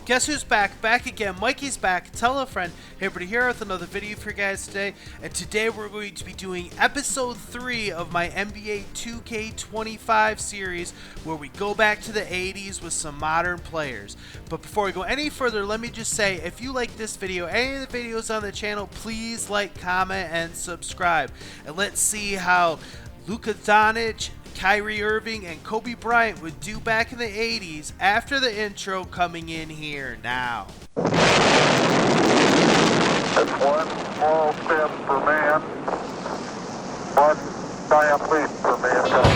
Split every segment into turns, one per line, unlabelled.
Guess who's back? Back again. Mikey's back. Tell a friend. Hey everybody, here with another video for you guys today. And today we're going to be doing episode 3 of my NBA 2k25 series, where we go back to the 80s with some modern players. But before we go any further, let me just say, if you like this video, any of the videos on the channel, please like, comment, and subscribe. And let's see how Luka Doncic, Kyrie Irving, and Kobe Bryant would do back in the 80s after the intro coming in here now.
It's one small step for man, one giant leap for mankind.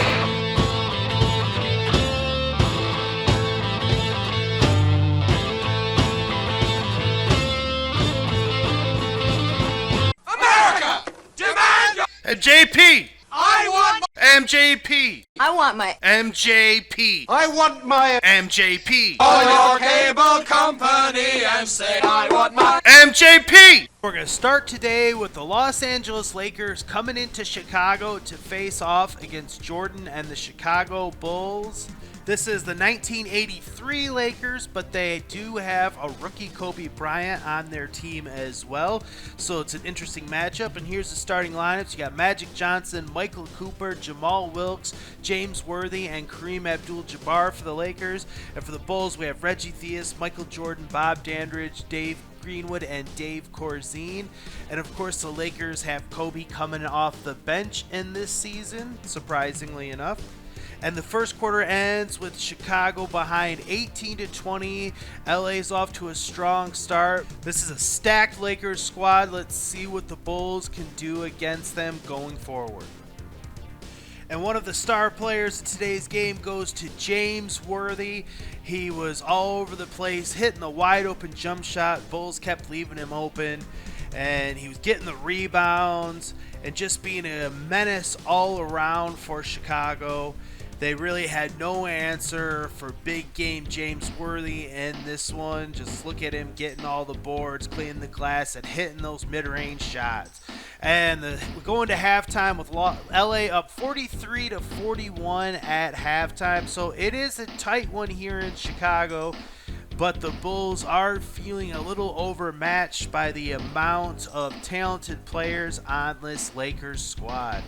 America! Demand your...
JP!
I want
MJP!
I want my
MJP!
I want my...
MJP!
Call your cable company and say I want my...
MJP! We're going to start today with the Los Angeles Lakers coming into Chicago to face off against Jordan and the Chicago Bulls. This is the 1983 Lakers, but they do have a rookie Kobe Bryant on their team as well. So it's an interesting matchup. And here's the starting lineups. You got Magic Johnson, Michael Cooper, Jamal Wilkes, James Worthy, and Kareem Abdul-Jabbar for the Lakers. And for the Bulls, we have Reggie Theus, Michael Jordan, Bob Dandridge, Dave Greenwood, and Dave Corzine. And of course, the Lakers have Kobe coming off the bench in this season, surprisingly enough. And the first quarter ends with Chicago behind 18-20. LA's off to a strong start. This is a stacked Lakers squad. Let's see what the Bulls can do against them going forward. And one of the star players in today's game goes to James Worthy. He was all over the place, hitting the wide open jump shot. Bulls kept leaving him open, and he was getting the rebounds and just being a menace all around for Chicago. They really had no answer for big game James Worthy in this one. Just look at him getting all the boards, cleaning the glass, and hitting those mid-range shots. And we're going to halftime with LA up 43-41 at halftime. So it is a tight one here in Chicago, but the Bulls are feeling a little overmatched by the amount of talented players on this Lakers squad.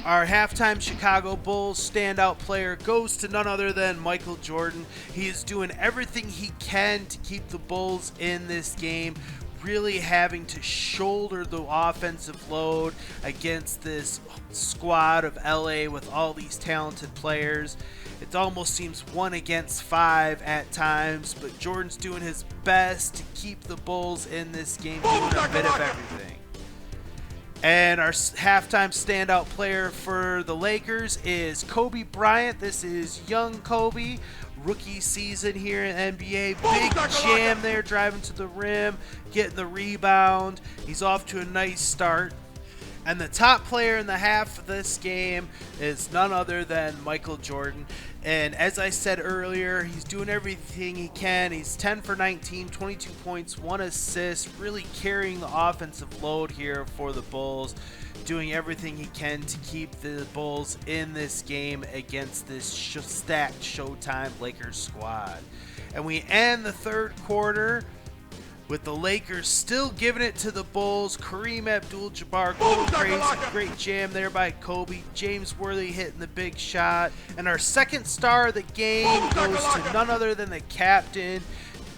Our halftime Chicago Bulls standout player goes to none other than Michael Jordan. He is doing everything he can to keep the Bulls in this game, really having to shoulder the offensive load against this squad of LA with all these talented players. It almost seems 1 against 5 at times, but Jordan's doing his best to keep the Bulls in this game, doing a bit of everything. And our halftime standout player for the Lakers is Kobe Bryant. This is young Kobe, rookie season here in NBA. Big jam there, driving to the rim, getting the rebound. He's off to a nice start. And the top player in the half of this game is none other than Michael Jordan. And as I said earlier, he's doing everything he can. He's 10 for 19, 22 points, 1 assist, really carrying the offensive load here for the Bulls, doing everything he can to keep the Bulls in this game against this stacked Showtime Lakers squad. And we end the third quarter with the Lakers still giving it to the Bulls. Kareem Abdul-Jabbar going crazy. Great jam there by Kobe. James Worthy hitting the big shot. And our second star of the game goes to none other than the captain,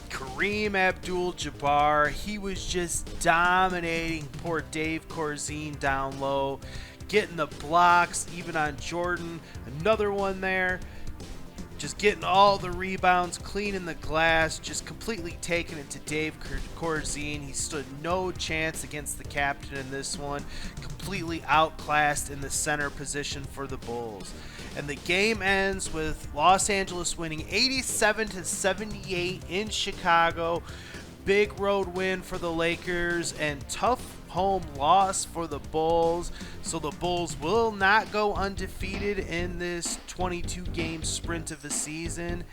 Kareem Abdul-Jabbar. He was just dominating poor Dave Corzine down low, getting the blocks even on Jordan. Another one there. Just getting all the rebounds, cleaning the glass, just completely taking it to Dave Corzine. He stood no chance against the captain in this one. Completely outclassed in the center position for the Bulls. And the game ends with Los Angeles winning 87-78 in Chicago. Big road win for the Lakers and tough home loss for the Bulls. So the Bulls will not go undefeated in this 22-game sprint of the season.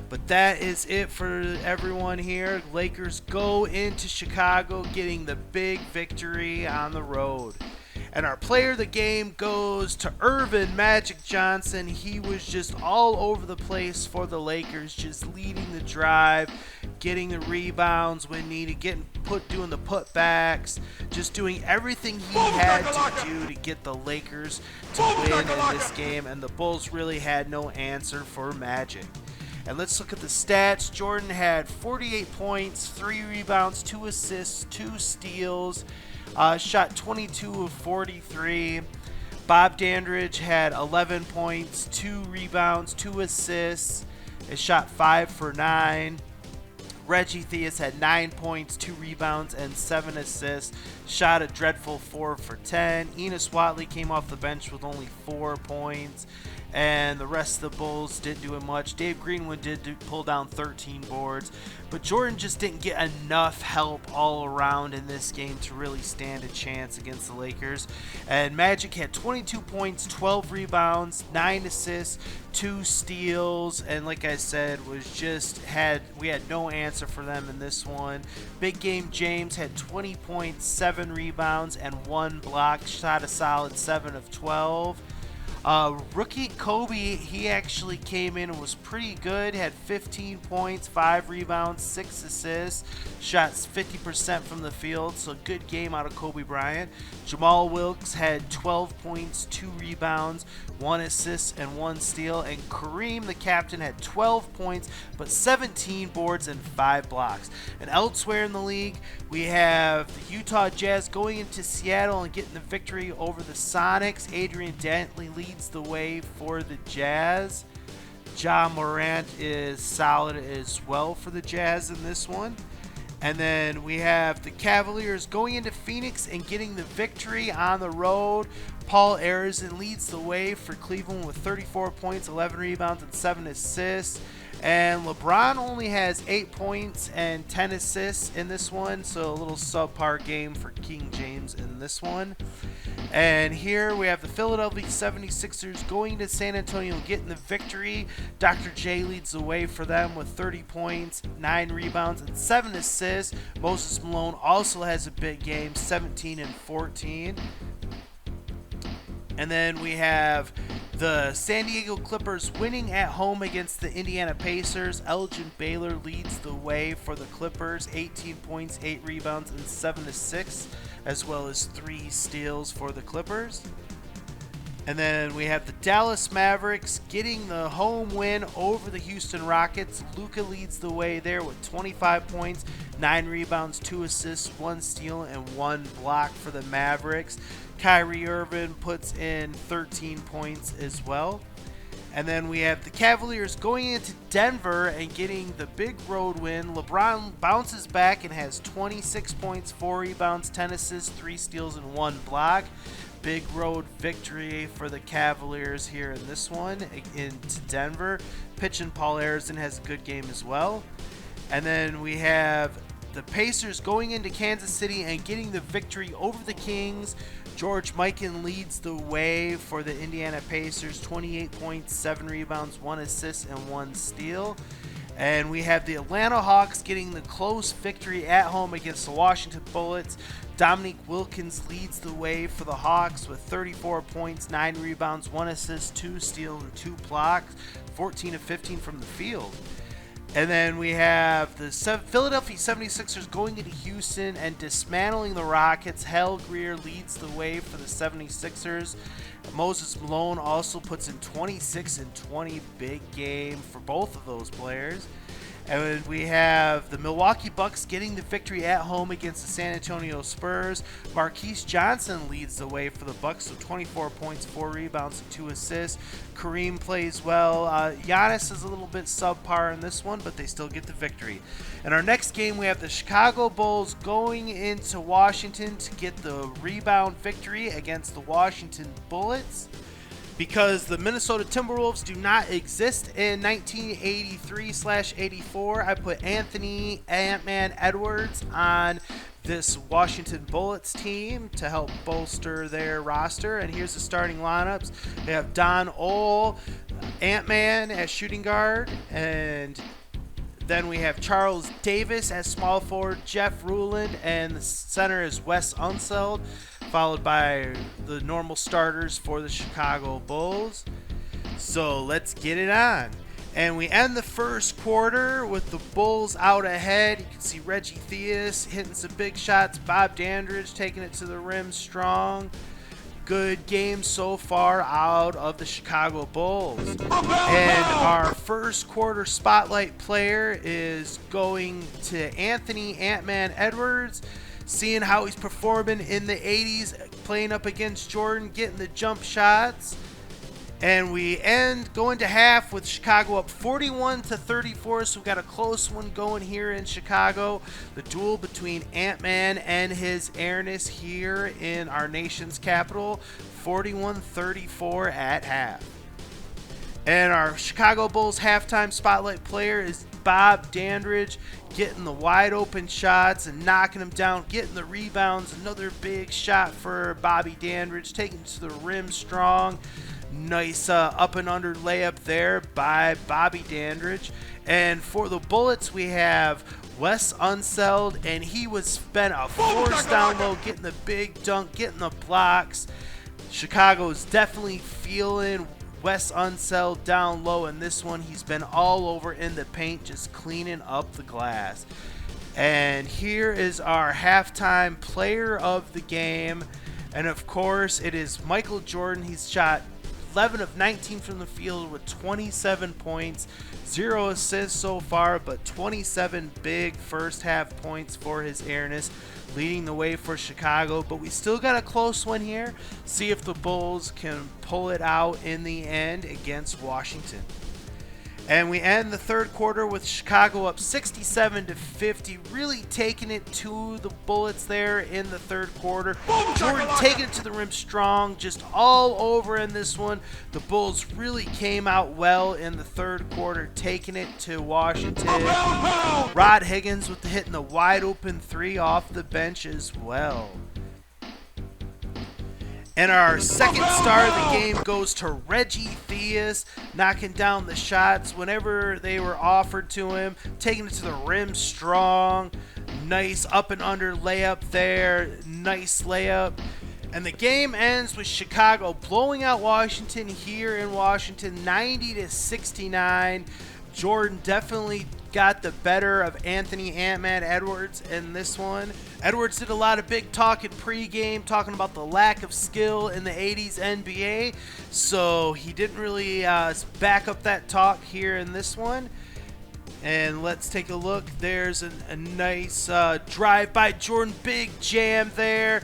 But that is it for everyone here. Lakers go into Chicago getting the big victory on the road. And our player of the game goes to Irvin Magic Johnson. He was just all over the place for the Lakers, just leading the drive, getting the rebounds when needed, doing the putbacks, just doing everything he had to do to get the Lakers to win in this game. And the Bulls really had no answer for Magic. And let's look at the stats. Jordan had 48 points, 3 rebounds, 2 assists, 2 steals. Shot 22 of 43. Bob Dandridge had 11 points, 2 rebounds, 2 assists. It shot 5 for 9. Reggie Theus had 9 points, 2 rebounds, and 7 assists. Shot a dreadful 4 for 10. Enos Watley came off the bench with only 4 points. And the rest of the Bulls didn't do much. Dave Greenwood did pull down 13 boards. But Jordan just didn't get enough help all around in this game to really stand a chance against the Lakers. And Magic had 22 points, 12 rebounds, 9 assists, 2 steals. And like I said, we had no answer for them in this one. Big Game James had 20 points, 7 rebounds, and 1 block. Shot a solid 7 of 12. Rookie Kobe, he actually came in and was pretty good. Had 15 points, 5 rebounds, 6 assists. Shot 50% from the field, so good game out of Kobe Bryant. Jamal Wilkes had 12 points, 2 rebounds, 1 assist, and 1 steal. And Kareem, the captain, had 12 points, but 17 boards and 5 blocks. And elsewhere in the league, we have the Utah Jazz going into Seattle and getting the victory over the Sonics. Adrian Dantley leads the way for the Jazz. Ja Morant is solid as well for the Jazz in this one. And then we have the Cavaliers going into Phoenix and getting the victory on the road. Paul Arizin leads the way for Cleveland with 34 points, 11 rebounds, and 7 assists. And LeBron only has 8 points and 10 assists in this one, so a little subpar game for King James in this one. And here we have the Philadelphia 76ers going to San Antonio getting the victory. Dr. J leads the way for them with 30 points, 9 rebounds, and 7 assists. Moses Malone also has a big game, 17 and 14. And then we have the San Diego Clippers winning at home against the Indiana Pacers. Elgin Baylor leads the way for the Clippers, 18 points, 8 rebounds, and 7 assists, as well as 3 steals for the Clippers. And then we have the Dallas Mavericks getting the home win over the Houston Rockets. Luka leads the way there with 25 points, 9 rebounds, 2 assists, 1 steal, and 1 block for the Mavericks. Kyrie Irving puts in 13 points as well. And then we have the Cavaliers going into Denver and getting the big road win. LeBron bounces back and has 26 points, 4 rebounds, 10 assists, 3 steals, and 1 block. Big road victory for the Cavaliers here in this one into Denver. Pitching Paul Arizin has a good game as well. And then we have the Pacers going into Kansas City and getting the victory over the Kings. George Mikan leads the way for the Indiana Pacers, 28 points, 7 rebounds, 1 assist, and 1 steal. And we have the Atlanta Hawks getting the close victory at home against the Washington Bullets. Dominique Wilkins leads the way for the Hawks with 34 points, 9 rebounds, 1 assist, 2 steals, and 2 blocks, 14 of 15 from the field. And then we have the Philadelphia 76ers going into Houston and dismantling the Rockets. Hal Greer leads the way for the 76ers. Moses Malone also puts in 26 and 20, big game for both of those players. And we have the Milwaukee Bucks getting the victory at home against the San Antonio Spurs. Marquise Johnson leads the way for the Bucks with 24 points, 4 rebounds, and 2 assists. Kareem plays well. Giannis is a little bit subpar in this one, but they still get the victory. In our next game, we have the Chicago Bulls going into Washington to get the rebound victory against the Washington Bullets. Because the Minnesota Timberwolves do not exist in 1983/84, I put Anthony Ant-Man Edwards on this Washington Bullets team to help bolster their roster. And here's the starting lineups. They have Don Ole, Ant-Man as shooting guard, and then we have Charles Davis as small forward, Jeff Ruland, and the center is Wes Unseld. followed by the normal starters for the Chicago Bulls. So let's get it on. And we end the first quarter with the Bulls out ahead. You can see Reggie Theus hitting some big shots. Bob Dandridge taking it to the rim strong. Good game so far out of the Chicago Bulls. And our first quarter spotlight player is going to Anthony Ant-Man Edwards. Seeing how he's performing in the 80s, playing up against Jordan, getting the jump shots. And we end going to half with Chicago up 41-34, so we've got a close one going here in Chicago. The duel between Ant-Man and his airness here in our nation's capital, 41-34 at half. And our Chicago Bulls halftime spotlight player is Bob Dandridge, getting the wide open shots and knocking them down, getting the rebounds. Another big shot for Bobby Dandridge, taking it to the rim strong. Nice up and under layup there by Bobby Dandridge. And for the Bullets, we have Wes Unseld, and he was been a force down low, getting the big dunk, getting the blocks. Chicago's definitely feeling Wes Unseld down low in this one. He's been all over in the paint, just cleaning up the glass. And here is our halftime player of the game. And of course, it is Michael Jordan. He's shot 11 of 19 from the field with 27 points, 0 assists so far, but 27 big first half points for his airness, leading the way for Chicago. But we still got a close one here. See if the Bulls can pull it out in the end against Washington. And we end the third quarter with Chicago up 67-50, really taking it to the Bullets there in the third quarter. Jordan taking it to the rim strong, just all over in this one. The Bulls really came out well in the third quarter, taking it to Washington. Rod Higgins with the hitting the wide open three off the bench as well. And our second star of the game goes to Reggie Theus, knocking down the shots whenever they were offered to him, taking it to the rim strong. Nice up and under layup there. Nice layup. And the game ends with Chicago blowing out Washington here in Washington, 90-69. Jordan definitely got the better of Anthony Ant-Man Edwards in this one. Edwards did a lot of big talk in pregame, talking about the lack of skill in the 80s NBA, so he didn't really back up that talk here in this one. And let's take a look. There's a nice drive by Jordan, big jam there.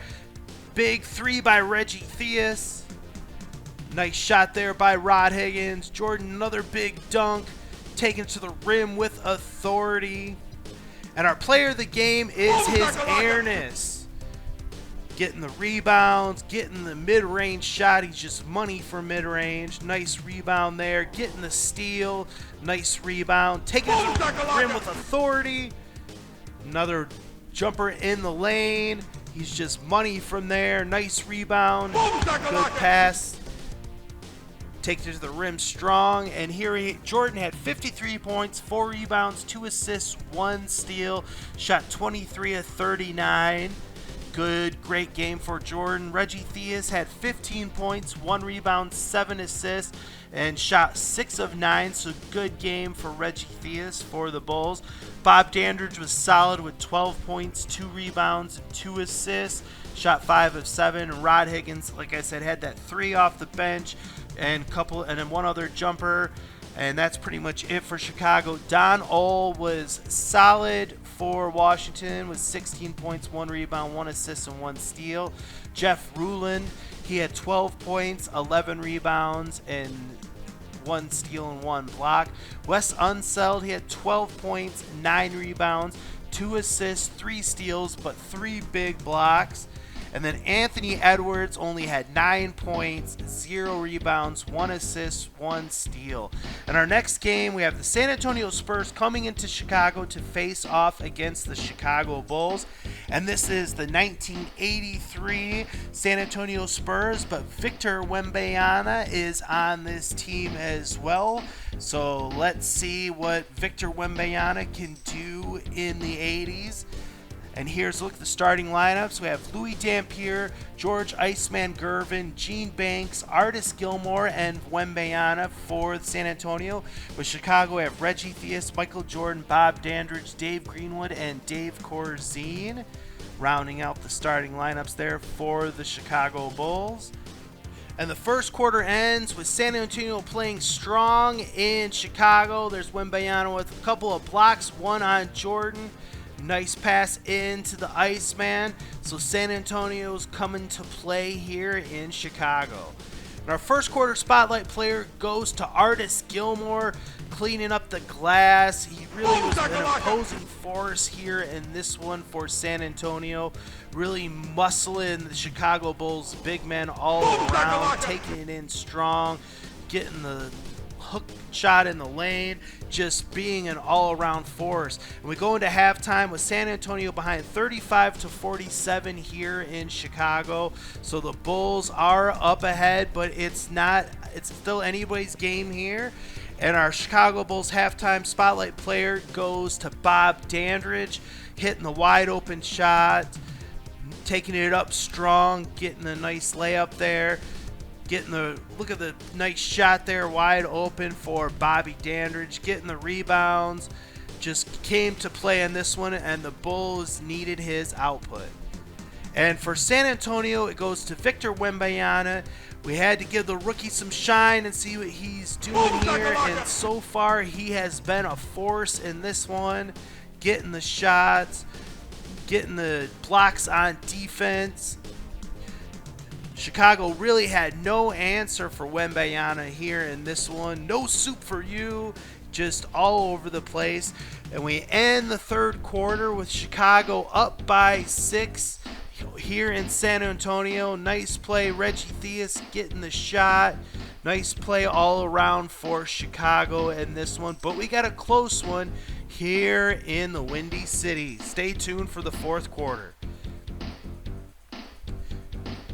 Big three by Reggie Theus. Nice shot there by Rod Higgins. Jordan, another big dunk, taken to the rim with authority. And our player of the game is his airness. Getting the rebounds, getting the mid-range shot. He's just money for mid-range. Nice rebound there. Getting the steal. Nice rebound. Taking it to the rim with authority. Another jumper in the lane. He's just money from there. Nice rebound. Good pass. Takes it to the rim strong, and here Jordan had 53 points, 4 rebounds, 2 assists, 1 steal, shot 23 of 39. Great game for Jordan. Reggie Theus had 15 points, 1 rebound, 7 assists, and shot 6 of 9, so good game for Reggie Theus for the Bulls. Bob Dandridge was solid with 12 points, 2 rebounds, and 2 assists, shot 5 of 7. And Rod Higgins, like I said, had that 3 off the bench, and then one other jumper, and that's pretty much it for Chicago. Don Ohl was solid for Washington with 16 points, 1 rebound, 1 assist, and 1 steal. Jeff Ruland, he had 12 points, 11 rebounds, and 1 steal and 1 block. Wes Unseld, he had 12 points, 9 rebounds, 2 assists, 3 steals, but 3 big blocks. And then Anthony Edwards only had 9 points, 0 rebounds, 1 assist, 1 steal. In our next game, we have the San Antonio Spurs coming into Chicago to face off against the Chicago Bulls. And this is the 1983 San Antonio Spurs, but Victor Wembanyama is on this team as well. So let's see what Victor Wembanyama can do in the 80s. And here's a look at the starting lineups. We have Louis Dampier, George Iceman Gervin, Gene Banks, Artis Gilmore, and Wembanyama for San Antonio. With Chicago, we have Reggie Theus, Michael Jordan, Bob Dandridge, Dave Greenwood, and Dave Corzine, rounding out the starting lineups there for the Chicago Bulls. And the first quarter ends with San Antonio playing strong in Chicago. There's Wembanyama with a couple of blocks, one on Jordan. Nice pass into the Iceman. So San Antonio's coming to play here in Chicago. And our first quarter spotlight player goes to Artis Gilmore, cleaning up the glass. He really was an opposing force here in this one for San Antonio. Really muscling the Chicago Bulls big men all around, taking it in strong, getting the hook shot in the lane, just being an all-around force. And we go into halftime with San Antonio behind 35-47 here in Chicago. So the Bulls are up ahead, but it's still anybody's game here. And our Chicago Bulls halftime spotlight player goes to Bob Dandridge, hitting the wide open shot, taking it up strong, getting a nice layup there. Look at the nice shot there, wide open for Bobby Dandridge, getting the rebounds. Just came to play in this one, and the Bulls needed his output. And for San Antonio, it goes to Victor Wembanyama. We had to give the rookie some shine and see what he's doing here, and so far he has been a force in this one, getting the shots, getting the blocks on defense. Chicago really had no answer for Wembanyama here in this one. No soup for you, just all over the place. And we end the third quarter with Chicago up by 6 here in San Antonio. Nice play, Reggie Theus getting the shot. Nice play all around for Chicago in this one. But we got a close one here in the Windy City. Stay tuned for the fourth quarter.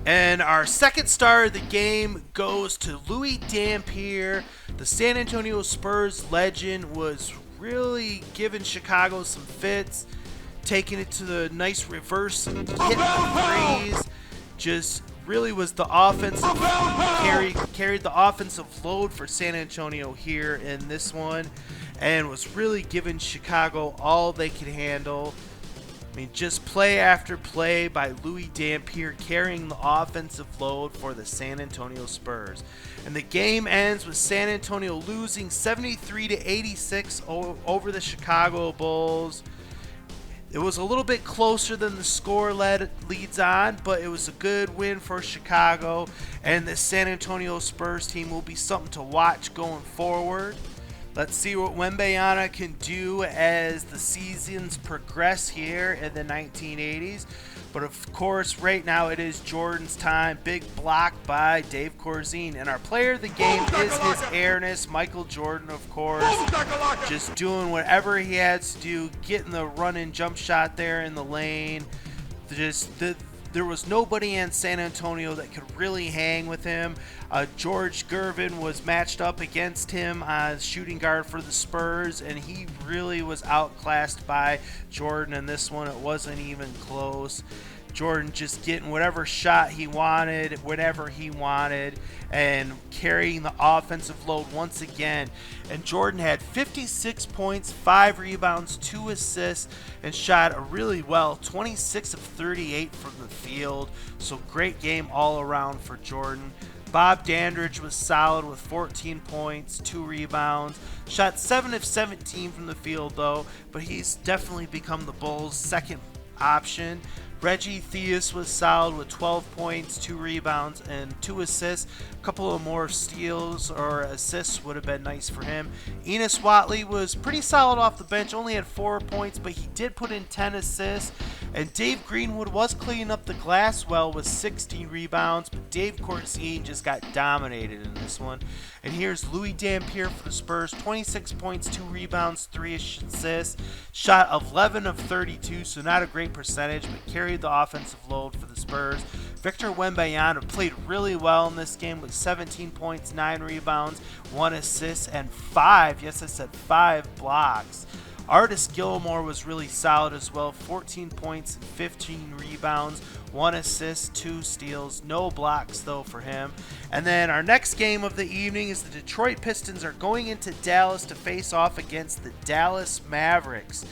And our second star of the game goes to Louis Dampier. The San Antonio Spurs legend was really giving Chicago some fits, taking it to the nice reverse hit threes. Just really was the offensive carried the offensive load for San Antonio here in this one, and was really giving Chicago all they could handle. I mean, just play after play by Louis Dampier carrying the offensive load for the San Antonio Spurs. And the game ends with San Antonio losing 73-86 over the Chicago Bulls. It was a little bit closer than the score leads on, but it was a good win for Chicago. And the San Antonio Spurs team will be something to watch going forward. Let's see what Wembanyama can do as the seasons progress here in the 1980s. But of course, right now it is Jordan's time. Big block by Dave Corzine. And our player of the game is his airness, Michael Jordan, of course. Just doing whatever he has to do, getting the run-in jump shot there in the lane. There was nobody in San Antonio that could really hang with him. George Gervin was matched up against him as shooting guard for the Spurs, and he really was outclassed by Jordan in this one. It wasn't even close. Jordan just getting whatever shot he wanted, whatever he wanted, and carrying the offensive load once again. And Jordan had 56 points, 5 rebounds, 2 assists, and shot a really well 26 of 38 from the field. So great game all around for Jordan. Bob Dandridge was solid with 14 points, 2 rebounds. Shot 7 of 17 from the field though, but he's definitely become the Bulls' second option. Reggie Theus was solid with 12 points, 2 rebounds, and 2 assists. A couple of more steals or assists would have been nice for him. Enos Watley was pretty solid off the bench, only had 4 points, but he did put in 10 assists. And Dave Greenwood was cleaning up the glass well with 16 rebounds, but Dave Corzine just got dominated in this one. And here's Louis Dampier for the Spurs, 26 points, 2 rebounds, 3 assists. Shot 11 of 32, so not a great percentage, but carried the offensive load for the Spurs. Victor Wembanyama played really well in this game with 17 points, 9 rebounds, 1 assist, and 5 blocks. Artis Gilmore was really solid as well. 14 points and 15 rebounds, 1 assist, 2 steals, no blocks though for him. And then our next game of the evening is the Detroit Pistons are going into Dallas to face off against the Dallas Mavericks.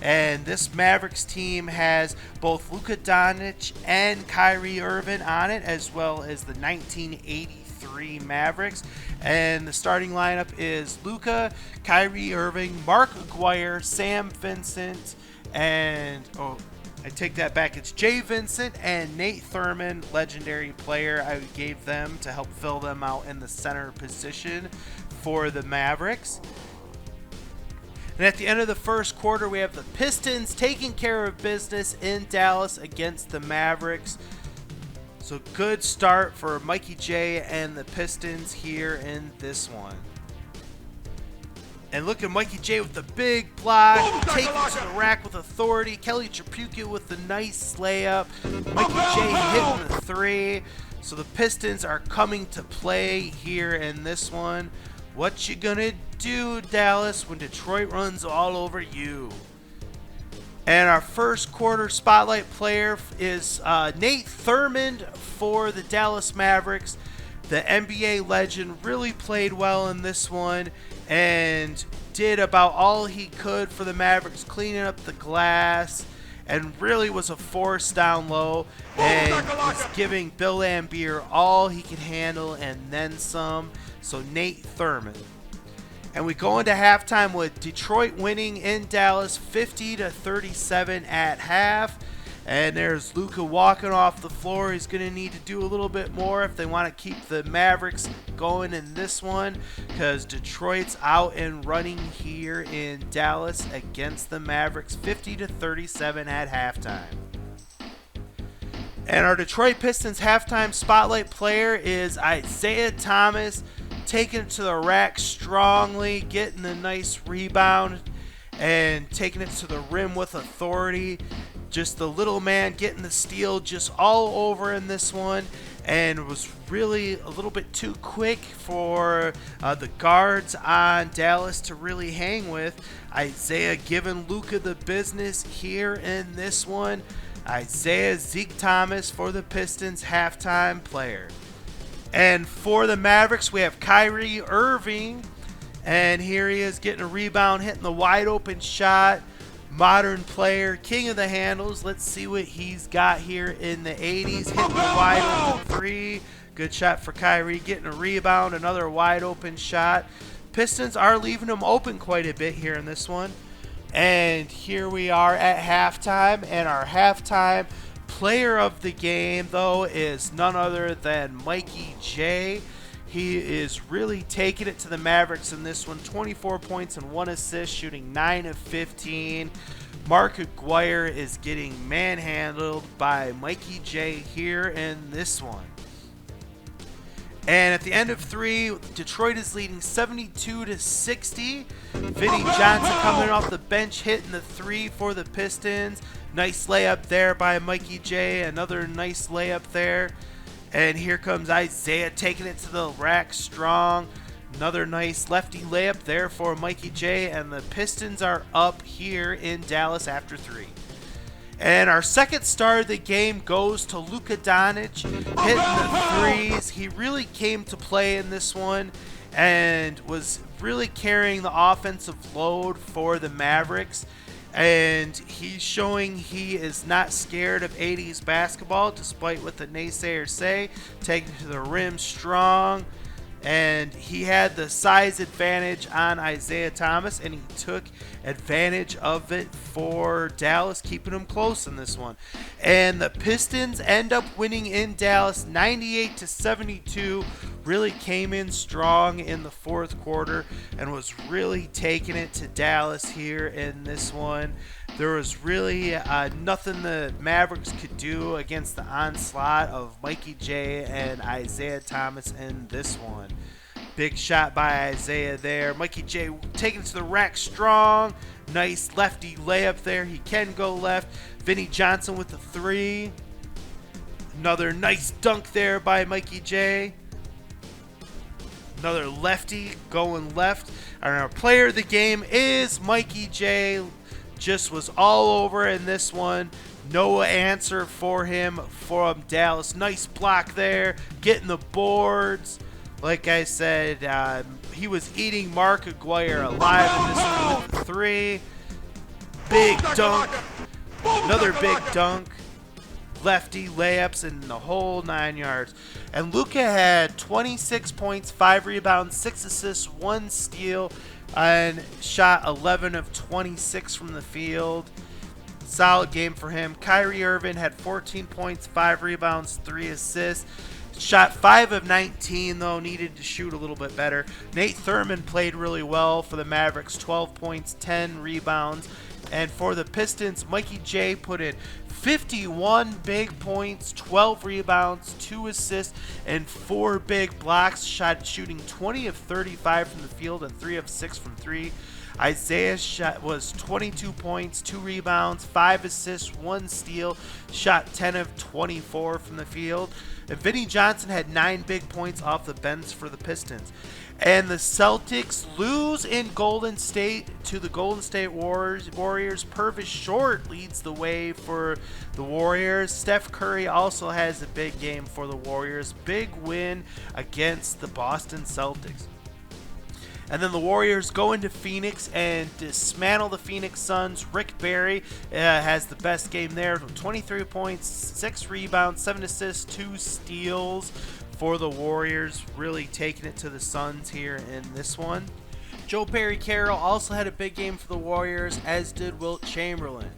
And this Mavericks team has both Luka Doncic and Kyrie Irving on it, as well as the 1983 Mavericks. And the starting lineup is Luka, Kyrie Irving, Mark Aguirre, Sam Vincent, and I take that back. It's Jay Vincent and Nate Thurman, legendary player. I gave them to help fill them out in the center position for the Mavericks. And at the end of the first quarter, we have the Pistons taking care of business in Dallas against the Mavericks. So good start for Mikey J and the Pistons here in this one. And look at Mikey J with the big block, taking it to the rack with authority. Kelly Tripucka with the nice layup. Mikey J hitting the three. So the Pistons are coming to play here in this one. What you gonna do, Dallas, when Detroit runs all over you? And our first quarter spotlight player is Nate Thurman for the Dallas Mavericks. The NBA legend really played well in this one and did about all he could for the Mavericks, cleaning up the glass, and really was a force down low and was giving Bill Laimbeer all he could handle and then some. So Nate Thurman. And we go into halftime with Detroit winning in Dallas 50-37 at half. And there's Luka walking off the floor. He's going to need to do a little bit more if they want to keep the Mavericks going in this one, because Detroit's out and running here in Dallas against the Mavericks 50-37 at halftime. And our Detroit Pistons halftime spotlight player is Isaiah Thomas, taking it to the rack strongly, getting a nice rebound, and taking it to the rim with authority. Just the little man getting the steal just all over in this one, and was really a little bit too quick for the guards on Dallas to really hang with. Isaiah giving Luka the business here in this one. Isaiah Zeke Thomas for the Pistons halftime player. And for the Mavericks, we have Kyrie Irving. And here he is getting a rebound, hitting the wide open shot. Modern player, king of the handles. Let's see what he's got here in the 80s. Hitting the wide open three. Good shot for Kyrie. Getting a rebound, another wide open shot. Pistons are leaving him open quite a bit here in this one. And here we are at halftime. And our halftime player of the game, though, is none other than Mikey J. He is really taking it to the Mavericks in this one. 24 points and 1 assist, shooting 9 of 15. Mark Aguirre is getting manhandled by Mikey J here in this one. And at the end of 3, Detroit is leading 72-60. Vinny Johnson coming off the bench, hitting the 3 for the Pistons. Nice layup there by Mikey J. Another nice layup there. And here comes Isaiah taking it to the rack strong. Another nice lefty layup there for Mikey J. And the Pistons are up here in Dallas after 3. And our second star of the game goes to Luka Doncic, hitting the threes. He really came to play in this one and was really carrying the offensive load for the Mavericks. And he's showing he is not scared of 80's basketball, despite what the naysayers say. Taking it to the rim strong. And he had the size advantage on Isaiah Thomas, and he took advantage of it for Dallas, keeping him close in this one. And the Pistons end up winning in Dallas 98-72. Really came in strong in the fourth quarter and was really taking it to Dallas here in this one. There was really nothing the Mavericks could do against the onslaught of Mikey J and Isaiah Thomas in this one. Big shot by Isaiah there. Mikey J taking it to the rack strong. Nice lefty layup there. He can go left. Vinny Johnson with the 3. Another nice dunk there by Mikey J. Another lefty going left. And our player of the game is Mikey J. Just was all over in this one. No answer for him from Dallas. Nice block there. Getting the boards. Like I said, he was eating Mark Aguirre alive in this one with the 3. Big dunk. Another big dunk. Lefty layups in the whole 9 yards. And Luka had 26 points, 5 rebounds, 6 assists, 1 steal, and shot 11 of 26 from the field. Solid game for him. Kyrie Irving had 14 points, 5 rebounds, 3 assists. Shot 5 of 19, though, needed to shoot a little bit better. Nate Thurman played really well for the Mavericks, 12 points, 10 rebounds. And for the Pistons, Mikey J put in 51 big points, 12 rebounds, 2 assists, and 4 big blocks. Shooting 20 of 35 from the field and 3 of 6 from 3. Isaiah was 22 points, 2 rebounds, 5 assists, 1 steal, shot 10 of 24 from the field. And Vinnie Johnson had 9 big points off the bench for the Pistons. And the Celtics lose in Golden State to the Golden State Warriors. Purvis Short leads the way for the Warriors. Steph Curry also has a big game for the Warriors. Big win against the Boston Celtics. And then the Warriors go into Phoenix and dismantle the Phoenix Suns. Rick Barry has the best game there. 23 points, 6 rebounds, 7 assists, 2 steals for the Warriors. Really taking it to the Suns here in this one. Joe Perry Carroll also had a big game for the Warriors, as did Wilt Chamberlain.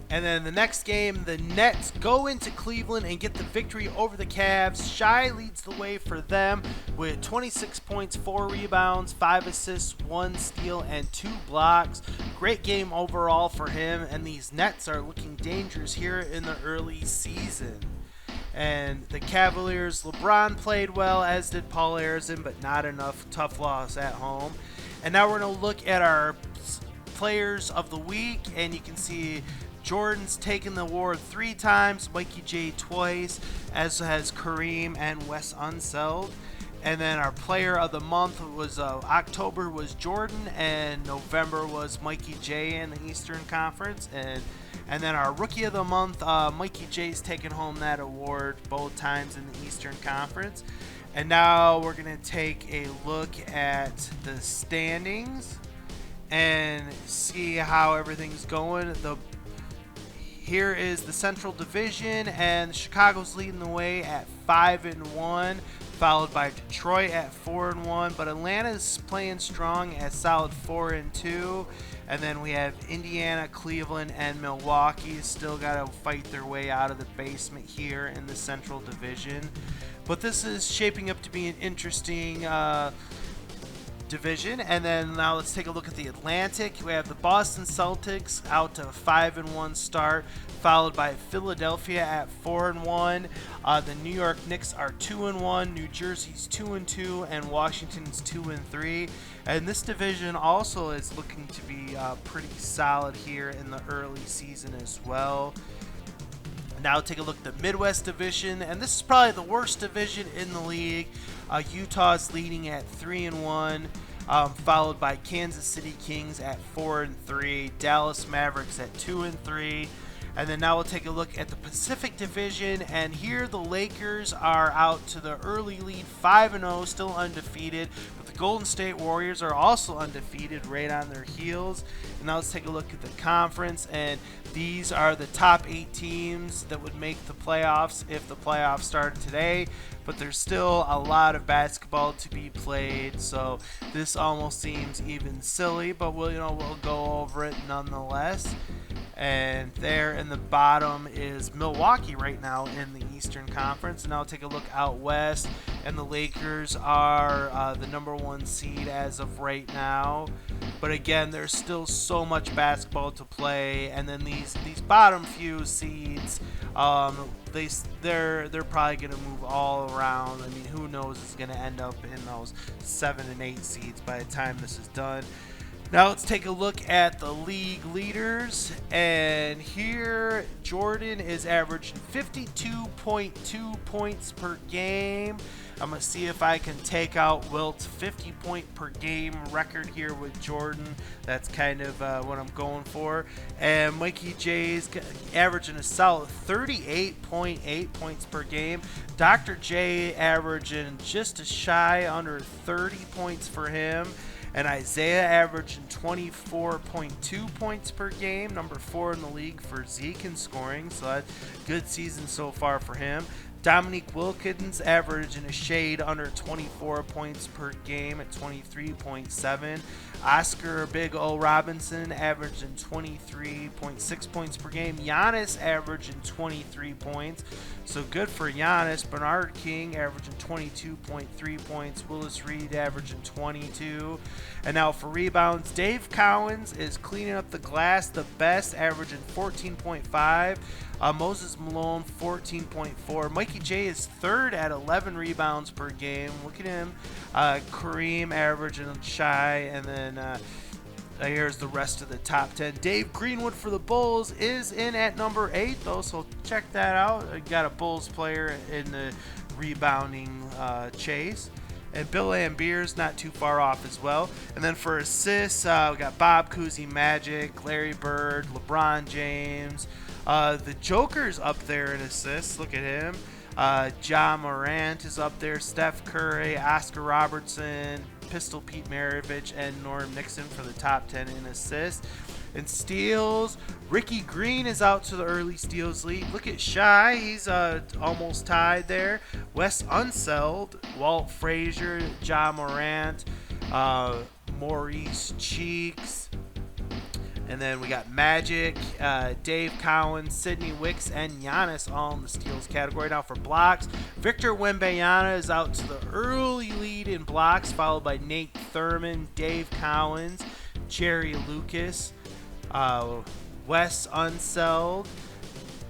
And then the next game, the Nets go into Cleveland and get the victory over the Cavs. Shai leads the way for them with 26 points, 4 rebounds, 5 assists, 1 steal, and 2 blocks. Great game overall for him, and these Nets are looking dangerous here in the early season. And the Cavaliers, LeBron played well, as did Paul Arizin, but not enough. Tough loss at home. And now we're going to look at our players of the week, and you can see Jordan's taken the award 3 times, Mikey J twice, as has Kareem and Wes Unseld. And then our player of the month was October was Jordan, and November was Mikey J in the Eastern Conference. And then our rookie of the month, Mikey J's taken home that award both times in the Eastern Conference. And now we're going to take a look at the standings and see how everything's going. Here is the Central Division, and Chicago's leading the way at 5-1, followed by Detroit at 4-1, but Atlanta's playing strong at solid 4-2. And then we have Indiana, Cleveland, and Milwaukee still got to fight their way out of the basement here in the Central Division. But this is shaping up to be an interesting division. And then now let's take a look at the Atlantic. We have the Boston Celtics out to a 5-1 start, followed by Philadelphia at 4-1. The New York Knicks are 2-1, New Jersey's 2-2, and Washington's 2-3. And this division also is looking to be pretty solid here in the early season as well. Now take a look at the Midwest Division, and this is probably the worst division in the league. Utah's leading at 3-1, followed by Kansas City Kings at 4-3, Dallas Mavericks at 2-3. And then now we'll take a look at the Pacific Division, and here the Lakers are out to the early lead, 5-0, still undefeated. But the Golden State Warriors are also undefeated, right on their heels. And now let's take a look at the conference, and these are the top 8 teams that would make the playoffs if the playoffs started today. But there's still a lot of basketball to be played, so this almost seems even silly, but we'll go over it nonetheless. And there in the bottom is Milwaukee right now in the Eastern Conference. And now take a look out west, and the Lakers are the number 1 seed as of right now. But again, there's still so much basketball to play. And then these bottom few seeds, they're probably going to move all around. I mean, who knows is going to end up in those 7 and 8 seeds by the time this is done. Now let's take a look at the league leaders, and here Jordan is averaging 52.2 points per game. I'm going to see if I can take out Wilt's 50 point per game record here with Jordan. That's kind of what I'm going for. And Mikey J's averaging a solid 38.8 points per game. Dr. J averaging just a shy under 30 points for him. And Isaiah averaging 24.2 points per game, number 4 in the league for Zeke in scoring, so that's a good season so far for him. Dominique Wilkins averaging a shade under 24 points per game at 23.7. Oscar Big O Robinson averaging 23.6 points per game. Giannis averaging 23 points. So good for Giannis. Bernard King averaging 22.3 points. Willis Reed averaging 22. And now for rebounds, Dave Cowens is cleaning up the glass the best, averaging 14.5. Moses Malone 14.4. Mikey J is third at 11 rebounds per game. Look at him. Kareem averaging shy, and then here's the rest of the top 10. Dave Greenwood for the Bulls is in at number 8 though, so check that out. I got a Bulls player in the rebounding chase. And Bill Lambier's not too far off as well. And then for assists, we got Bob Cousy, Magic, Larry Bird, LeBron James. The Joker's up there in assists. Look at him. Ja Morant is up there. Steph Curry, Oscar Robertson, Pistol Pete Maravich, and Norm Nixon for the top 10 in assists. In steals, Ricky Green is out to the early steals lead. Look at Shy. He's almost tied there. Wes Unseld, Walt Frazier, Ja Morant, Maurice Cheeks. And then we got Magic, Dave Cowan, Sidney Wicks, and Giannis all in the steals category. Now for blocks, Victor Wembanyama is out to the early lead in blocks, followed by Nate Thurman, Dave Cowens, Jerry Lucas, Wes Unseld.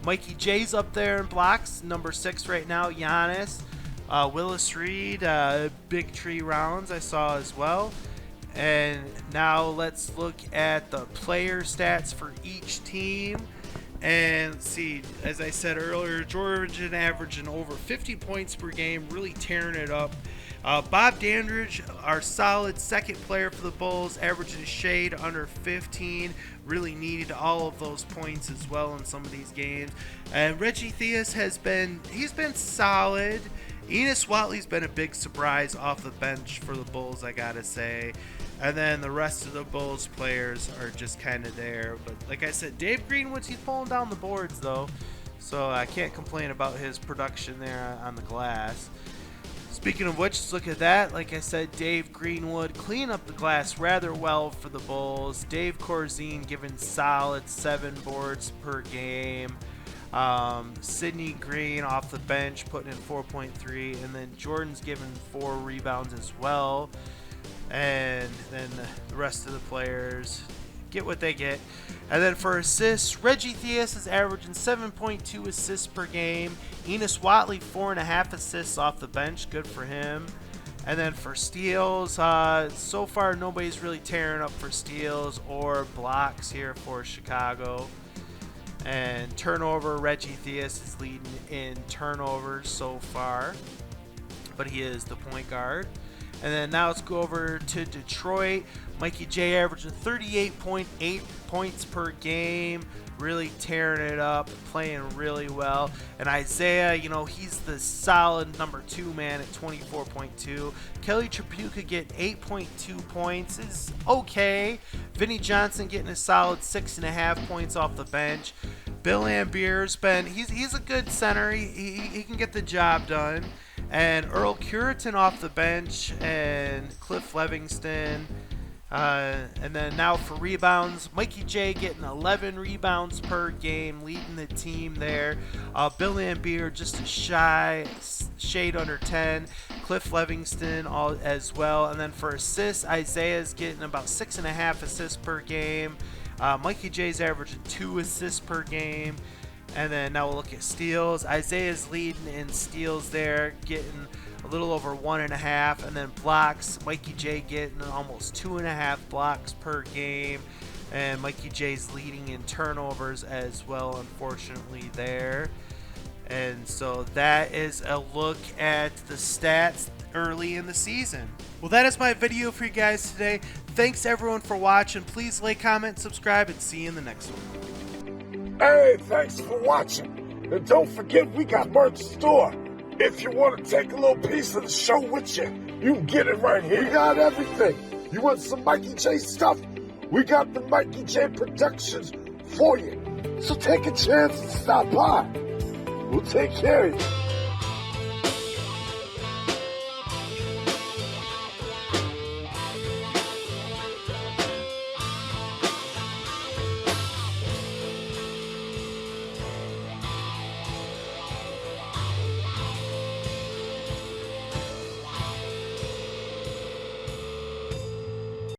Mikey J's up there in blocks, number 6 right now, Giannis. Willis Reed, Big Tree Rounds I saw as well. And now let's look at the player stats for each team. And let's see, as I said earlier, Jordan averaging over 50 points per game, really tearing it up. Bob Dandridge, our solid second player for the Bulls, averaging a shade under 15. Really needed all of those points as well in some of these games. And Reggie Theus he's been solid. Enos Watley's been a big surprise off the bench for the Bulls, I gotta say. And then the rest of the Bulls players are just kind of there. But like I said, Dave Greenwood, he's pulling down the boards though. So I can't complain about his production there on the glass. Speaking of which, let's look at that. Like I said, Dave Greenwood clean up the glass rather well for the Bulls. Dave Corzine giving solid 7 boards per game. Sidney Green off the bench putting in 4.3, and then Jordan's given 4 rebounds as well. And then the rest of the players get what they get. And then for assists, Reggie Theus is averaging 7.2 assists per game. Enos Watley 4.5 assists off the bench, good for him. And then for steals, so far nobody's really tearing up for steals or blocks here for Chicago. And turnover, Reggie Theus is leading in turnovers so far, but he is the point guard. And then now let's go over to Detroit. Mikey J averaging 38.8 points per game, really tearing it up, playing really well. And Isaiah, he's the solid number 2 man at 24.2. Kelly Tripucka getting 8.2 points is okay. Vinny Johnson getting a solid 6.5 points off the bench. Bill Lambier's he's a good center. He can get the job done. And Earl Curitan off the bench, and Cliff Livingston. And then now for rebounds, Mikey J getting 11 rebounds per game, leading the team there. Bill Lambier just a shade under 10. Cliff Livingston as well. And then for assists, Isaiah's getting about 6.5 assists per game. Mikey J's averaging 2 assists per game. And then now we'll look at steals. Isaiah's leading in steals there, getting a little over 1.5, and then blocks, Mikey J getting almost 2.5 blocks per game, and Mikey J's leading in turnovers as well, unfortunately there. And so that is a look at the stats early in the season. Well, that is my video for you guys today. Thanks everyone for watching. Please like, comment, subscribe, and see you in the next one.
Hey, thanks for watching. And don't forget, we got merch store. If you want to take a little piece of the show with you, you can get it right here. We got everything. You want some Mikey J stuff? We got the Mikey J Productions for you. So take a chance and stop by. We'll take care of you.